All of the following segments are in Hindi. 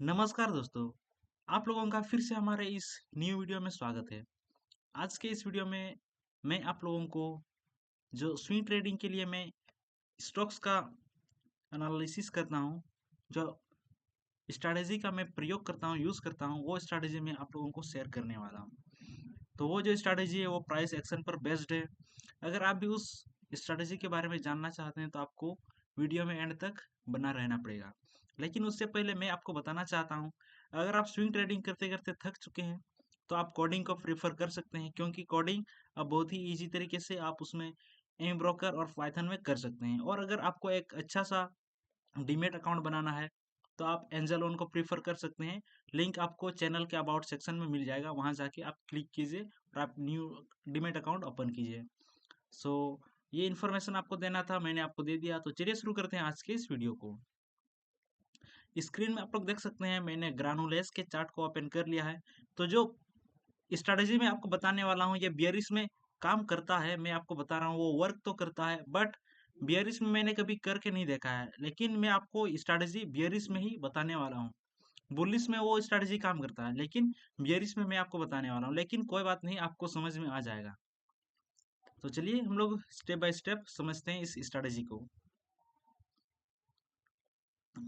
नमस्कार दोस्तों, आप लोगों का फिर से हमारे इस न्यू वीडियो में स्वागत है। आज के इस वीडियो में मैं आप लोगों को जो स्विंग ट्रेडिंग के लिए मैं स्टॉक्स का एनालिसिस करता हूँ, जो स्ट्रैटेजी का मैं प्रयोग करता हूँ, यूज़ करता हूँ, वो स्ट्रैटेजी मैं आप लोगों को शेयर करने वाला हूँ। तो वो जो स्ट्रैटेजी है वो प्राइस एक्शन पर बेस्ड है। अगर आप भी उस स्ट्रैटेजी के बारे में जानना चाहते हैं तो आपको वीडियो में एंड तक बना रहना पड़ेगा। लेकिन उससे पहले मैं आपको बताना चाहता हूँ, अगर आप स्विंग ट्रेडिंग करते करते थक चुके हैं तो आप कोडिंग को प्रीफर कर सकते हैं, क्योंकि कोडिंग अब बहुत ही ईजी तरीके से आप उसमें एम ब्रोकर और पाइथन में कर सकते हैं। और अगर आपको एक अच्छा सा डीमेट अकाउंट बनाना है तो आप एंजल वन को प्रीफर कर सकते हैं। लिंक आपको चैनल के अबाउट सेक्शन में मिल जाएगा, वहां जाके आप क्लिक कीजिए और आप न्यू डीमेट अकाउंट ओपन कीजिए। सो ये इन्फॉर्मेशन आपको देना था, मैंने आपको दे दिया। तो चलिए शुरू करते हैं आज के इस वीडियो को। स्क्रीन में आप लोग देख सकते हैं मैंने ग्रानुलेस के चार्ट को ओपन कर लिया है। तो जो स्ट्रैटेजी मैं आपको बताने वाला हूँ ये बियरिश में काम करता है, मैं आपको बता रहा हूँ वो वर्क तो करता है, बट बियरिश में मैंने कभी करके नहीं देखा है। लेकिन मैं आपको स्ट्रैटेजी बियरिश में ही बताने वाला हूँ। बुलिश में वो स्ट्रैटेजी काम करता है, लेकिन बियरिश में मैं आपको बताने वाला हूँ। लेकिन कोई बात नहीं, आपको समझ में आ जाएगा। तो चलिए हम लोग स्टेप बाय स्टेप समझते हैं इस स्ट्रैटेजी को।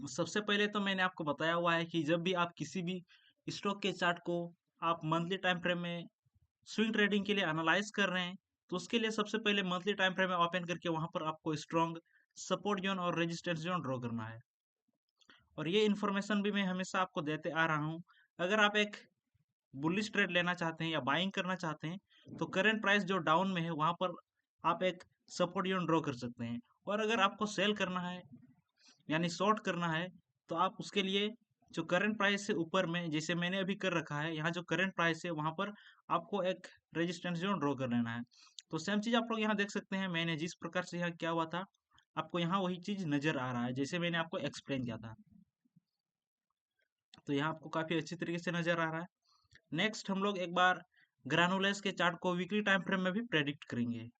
सबसे पहले तो मैंने आपको बताया हुआ है कि जब भी आप किसी भी स्टॉक के चार्ट को आप मंथली टाइम फ्रेम में स्विंग ट्रेडिंग के लिए एनालाइज कर रहे हैं, तो उसके लिए सबसे पहले मंथली टाइम फ्रेम में ओपन करके वहां पर आपको स्ट्रॉन्ग सपोर्ट जोन और रेजिस्टेंस जोन ड्रॉ करना है। और ये इन्फॉर्मेशन भी मैं हमेशा आपको देते आ रहा हूँ। अगर आप एक बुलिश ट्रेड लेना चाहते हैं या बाइंग करना चाहते हैं तो करंट प्राइस जो डाउन में है वहां पर आप एक सपोर्ट जोन ड्रॉ कर सकते हैं। और अगर आपको सेल करना है यानी शॉर्ट करना है तो आप उसके लिए जो करंट प्राइस से ऊपर में, जैसे मैंने अभी कर रखा है, यहाँ जो करंट प्राइस है वहां पर आपको एक रेजिस्टेंस जोन ड्रॉ कर लेना है। तो सेम चीज आप लोग यहाँ देख सकते हैं, मैंने जिस प्रकार से यहाँ क्या हुआ था आपको यहाँ वही चीज नजर आ रहा है जैसे मैंने आपको एक्सप्लेन किया था। तो यहाँ आपको काफी अच्छी तरीके से नजर आ रहा है। नेक्स्ट हम लोग एक बार ग्रानुलेस के चार्ट को वीकली टाइम फ्रेम में भी प्रेडिक्ट करेंगे।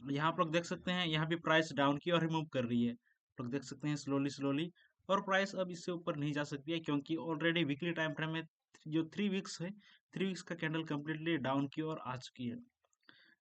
यहाँ आप लोग देख सकते हैं यहाँ भी प्राइस डाउन की और रिमूव कर रही है, आप लोग देख सकते हैं स्लोली स्लोली। और प्राइस अब इससे ऊपर नहीं जा सकती है, क्योंकि ऑलरेडी वीकली टाइम फ्रेम में जो 3 वीक्स है, 3 वीक्स का कैंडल कम्प्लीटली डाउन की ओर आ चुकी है।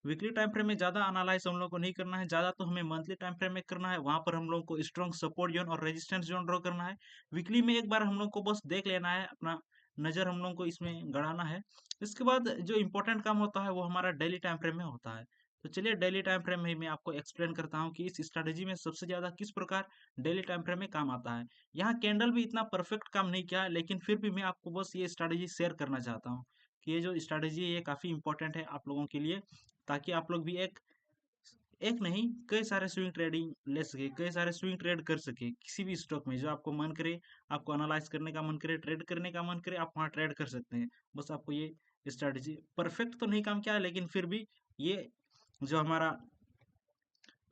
वीकली टाइम फ्रेम में ज़्यादा एनालाइज हम लोग को नहीं करना है, ज़्यादा तो हमें मंथली टाइम फ्रेम में करना है। वहां पर हम लोग को स्ट्रॉन्ग सपोर्ट जोन और रेजिस्टेंस जोन ड्रॉ करना है। वीकली में एक बार हम लोग को बस देख लेना है, अपना नज़र हम लोग को इसमें गड़ाना है। इसके बाद जो इंपॉर्टेंट काम होता है वो हमारा डेली टाइम फ्रेम में होता है। तो चलिए डेली टाइम फ्रेम में मैं आपको एक्सप्लेन करता हूँ कि इस स्ट्रैटेजी में सबसे ज़्यादा किस प्रकार डेली टाइम फ्रेम में काम आता है। यहाँ कैंडल भी इतना परफेक्ट काम नहीं किया, लेकिन फिर भी मैं आपको बस ये स्ट्रैटेजी शेयर करना चाहता हूँ कि ये जो स्ट्रैटेजी है ये काफ़ी इंपॉर्टेंट है आप लोगों के लिए, ताकि आप लोग भी एक एक नहीं कई सारे स्विंग ट्रेडिंग ले सके, कई सारे स्विंग ट्रेड कर सके किसी भी स्टॉक में। जो आपको मन करे, आपको एनालाइज करने का मन करे, ट्रेड करने का मन करे, आप वहाँ ट्रेड कर सकते हैं। बस आपको ये स्ट्रैटेजी परफेक्ट तो नहीं काम किया, लेकिन फिर भी ये जो हमारा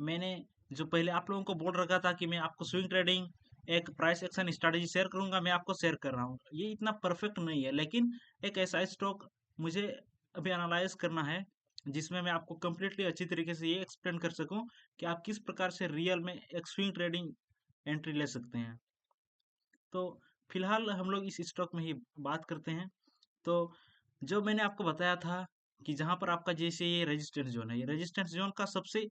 मैंने जो पहले आप लोगों को बोल रखा था कि मैं आपको स्विंग ट्रेडिंग एक प्राइस एक्शन स्ट्रैटेजी शेयर करूंगा, मैं आपको शेयर कर रहा हूँ। ये इतना परफेक्ट नहीं है, लेकिन एक ऐसा स्टॉक मुझे अभी एनालाइज करना है जिसमें मैं आपको कम्प्लीटली अच्छी तरीके से ये एक्सप्लेन कर सकूं कि आप किस प्रकार से रियल में एक स्विंग ट्रेडिंग एंट्री ले सकते हैं। तो फिलहाल हम लोग इस स्टॉक में ही बात करते हैं। तो जो मैंने आपको बताया था कि जहां पर आपका जैसे ये रेजिस्टेंस जोन है, ये रेजिस्टेंस जोन का सबसे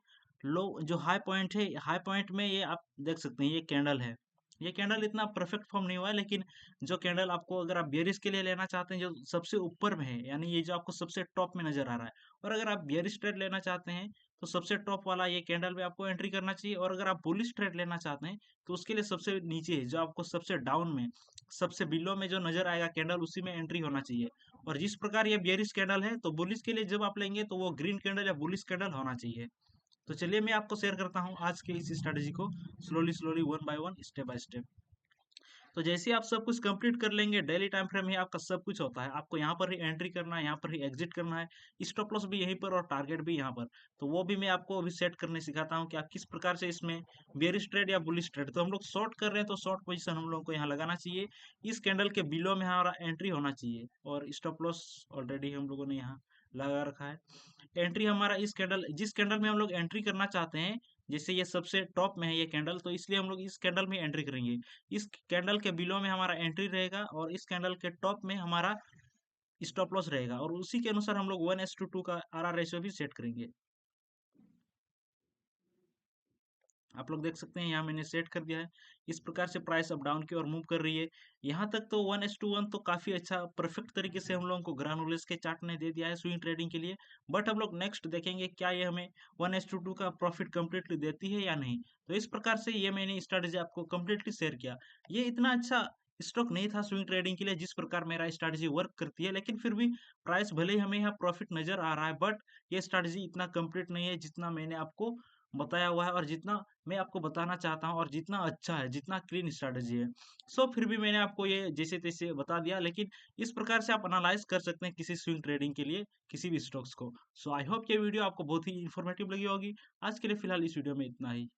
लो जो हाई पॉइंट है, हाई पॉइंट में ये आप देख सकते हैं ये कैंडल है। ये कैंडल इतना परफेक्ट फॉर्म नहीं हुआ है, लेकिन जो कैंडल आपको अगर आप बियरिश के लिए लेना चाहते हैं जो सबसे ऊपर में है, यानी ये जो आपको सबसे टॉप में नजर आ रहा है, और अगर आप बियरिश ट्रेड लेना चाहते हैं तो सबसे टॉप वाला ये कैंडल में आपको एंट्री करना चाहिए। और अगर आप बुलिश ट्रेड लेना चाहते हैं तो उसके लिए सबसे नीचे है, जो आपको सबसे डाउन में, सबसे बिलो में जो नजर आएगा कैंडल, उसी में एंट्री होना चाहिए। और जिस प्रकार ये बियरिश कैंडल है, तो बुलिश के लिए जब आप लेंगे तो वो ग्रीन कैंडल या बुलिश कैंडल होना चाहिए। तो चलिए मैं आपको शेयर करता हूँ आज के इस स्ट्रेटेजी को slowly slowly, one by one, step by step. तो जैसे ही आप सब कुछ कंप्लीट कर लेंगे, डेली टाइम फ्रेम ही आपका सब कुछ होता है। आपको यहाँ पर ही एंट्री करना है, यहाँ पर ही एग्जिट करना है, स्टॉप लॉस भी यहीं पर और टारगेट भी यहाँ पर। तो वो भी मैं आपको अभी सेट करने सिखाता हूँ कि आप किस प्रकार से इसमें बेरिश ट्रेड या बुलिश ट्रेड। तो हम लोग शॉर्ट कर रहे हैं तो शॉर्ट पोजीशन हम लोग को यहाँ लगाना चाहिए, इस कैंडल के बिलो में हमारा एंट्री होना चाहिए। और स्टॉप लॉस ऑलरेडी हम लोगों ने यहाँ लगा रखा है। एंट्री हमारा इस कैंडल, जिस कैंडल में हम लोग एंट्री करना चाहते हैं, जैसे ये सबसे टॉप में है ये कैंडल, तो इसलिए हम लोग इस कैंडल में एंट्री करेंगे। इस कैंडल के बिलो में हमारा एंट्री रहेगा और इस कैंडल के टॉप में हमारा स्टॉप लॉस रहेगा और उसी के अनुसार हम लोग 1:2 का आरआर रेशियो भी सेट करेंगे। आप लोग देख सकते हैं यहाँ मैंने सेट कर दिया है। इस प्रकार से प्राइस अप डाउन की ओर मूव कर रही है। यहाँ तक तो 1:1 तो काफी अच्छा परफेक्ट तरीके से हम लोगों को ग्रानुलर्स के चार्ट ने दे दिया है स्विंग ट्रेडिंग के लिए। बट हम लोग नेक्स्ट देखेंगे क्या ये हमें 1:2 का प्रॉफिट कंप्लीटली देती है या नहीं। तो इस प्रकार से ये मैंने स्ट्रेटेजी आपको कंप्लीटली शेयर किया। ये इतना अच्छा स्टॉक नहीं था स्विंग ट्रेडिंग के लिए जिस प्रकार मेरा स्ट्रेटेजी वर्क करती है, लेकिन फिर भी प्राइस भले ही हमें यहाँ प्रॉफिट नजर आ रहा है, बट ये स्ट्रेटेजी इतना कंप्लीट नहीं है जितना मैंने आपको बताया हुआ है और जितना मैं आपको बताना चाहता हूँ और जितना अच्छा है, जितना क्लीन स्ट्रैटेजी है। सो फिर भी मैंने आपको ये जैसे तैसे बता दिया, लेकिन इस प्रकार से आप एनालाइज कर सकते हैं किसी स्विंग ट्रेडिंग के लिए किसी भी स्टॉक्स को। सो आई होप ये वीडियो आपको बहुत ही इन्फॉर्मेटिव लगी होगी। आज के लिए फिलहाल इस वीडियो में इतना ही।